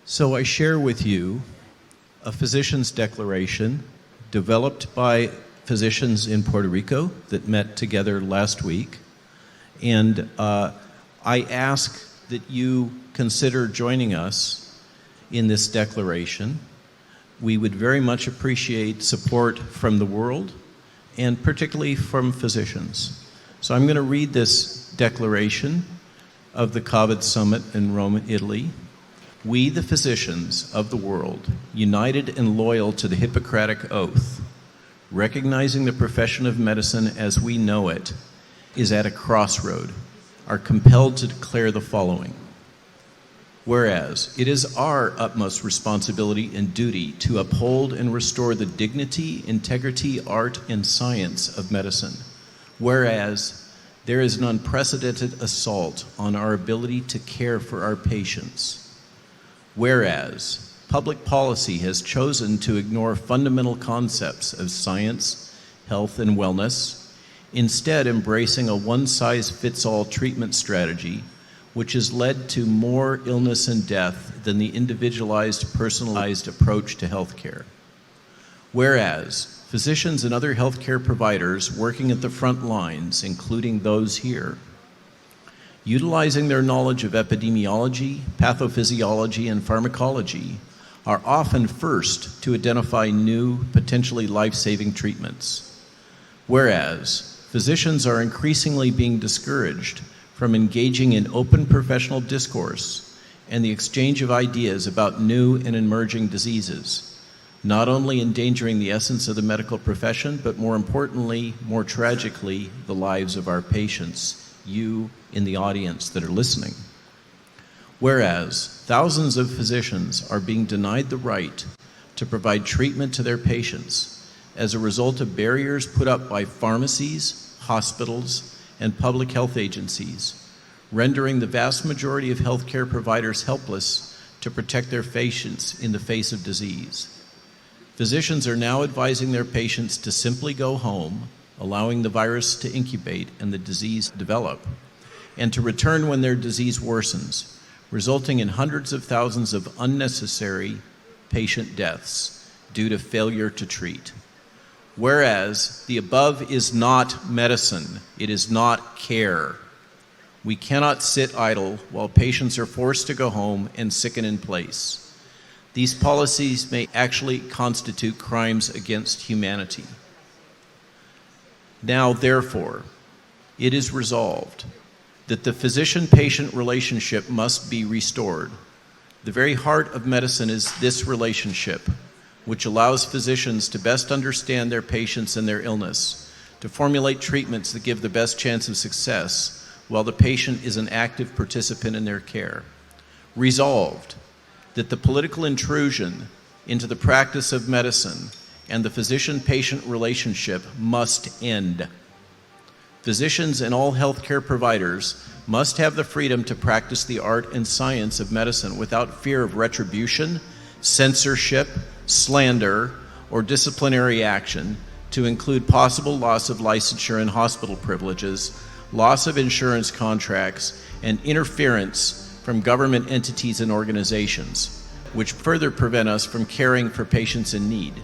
So I share with you a physician's declaration developed by physicians in Puerto Rico that met together last week. And I ask that you consider joining us in this declaration. We would very much appreciate support from the world and particularly from physicians. So I'm going to read this declaration of the COVID Summit in Rome, Italy. We, the physicians of the world, united and loyal to the Hippocratic Oath, recognizing the profession of medicine as we know it, is at a crossroad, are compelled to declare the following. Whereas it is our utmost responsibility and duty to uphold and restore the dignity, integrity, art, and science of medicine. Whereas there is an unprecedented assault on our ability to care for our patients. Whereas public policy has chosen to ignore fundamental concepts of science, health, and wellness, instead embracing a one-size-fits-all treatment strategy which has led to more illness and death than the individualized, personalized approach to healthcare. Whereas physicians and other healthcare providers working at the front lines, including those here, utilizing their knowledge of epidemiology, pathophysiology, and pharmacology, are often first to identify new, potentially life-saving treatments. Whereas physicians are increasingly being discouraged from engaging in open professional discourse and the exchange of ideas about new and emerging diseases, not only endangering the essence of the medical profession, but more importantly, more tragically, the lives of our patients, you in the audience that are listening. Whereas thousands of physicians are being denied the right to provide treatment to their patients as a result of barriers put up by pharmacies, hospitals, and public health agencies, rendering the vast majority of healthcare providers helpless to protect their patients in the face of disease. Physicians are now advising their patients to simply go home, allowing the virus to incubate and the disease develop, and to return when their disease worsens, resulting in hundreds of thousands of unnecessary patient deaths due to failure to treat. Whereas the above is not medicine, it is not care. We cannot sit idle while patients are forced to go home and sicken in place. These policies may actually constitute crimes against humanity. Now, therefore, it is resolved that the physician-patient relationship must be restored. The very heart of medicine is this relationship, which allows physicians to best understand their patients and their illness, to formulate treatments that give the best chance of success, while the patient is an active participant in their care. Resolved that the political intrusion into the practice of medicine and the physician-patient relationship must end. Physicians and all healthcare providers must have the freedom to practice the art and science of medicine without fear of retribution, censorship, slander, or disciplinary action, to include possible loss of licensure and hospital privileges, loss of insurance contracts, and interference from government entities and organizations, which further prevent us from caring for patients in need.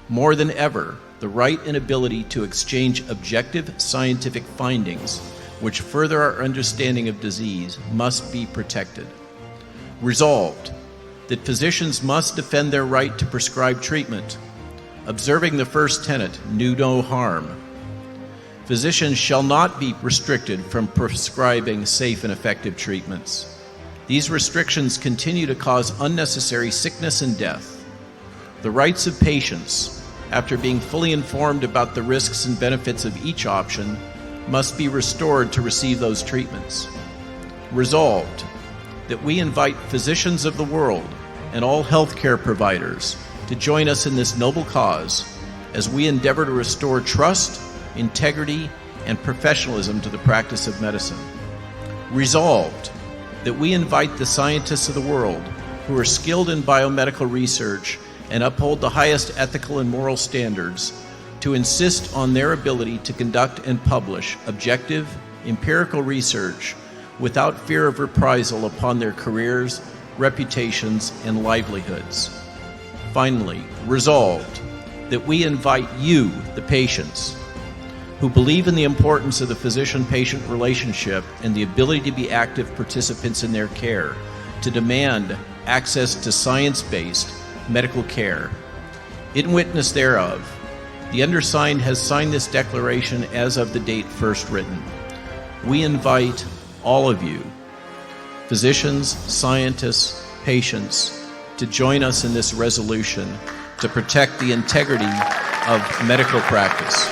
More than ever, the right and ability to exchange objective scientific findings, which further our understanding of disease, must be protected. Resolved that physicians must defend their right to prescribe treatment, observing the first tenet, do no harm. Physicians shall not be restricted from prescribing safe and effective treatments. These restrictions continue to cause unnecessary sickness and death. The rights of patients, after being fully informed about the risks and benefits of each option, must be restored to receive those treatments. Resolved that we invite physicians of the world and all healthcare providers to join us in this noble cause as we endeavor to restore trust, integrity, and professionalism to the practice of medicine. Resolved that we invite the scientists of the world who are skilled in biomedical research and uphold the highest ethical and moral standards to insist on their ability to conduct and publish objective, empirical research without fear of reprisal upon their careers, reputations, and livelihoods. Finally, resolved that we invite you, the patients, who believe in the importance of the physician-patient relationship and the ability to be active participants in their care, to demand access to science-based medical care. In witness thereof, the undersigned has signed this declaration as of the date first written. We invite all of you, physicians, scientists, patients, to join us in this resolution to protect the integrity of medical practice.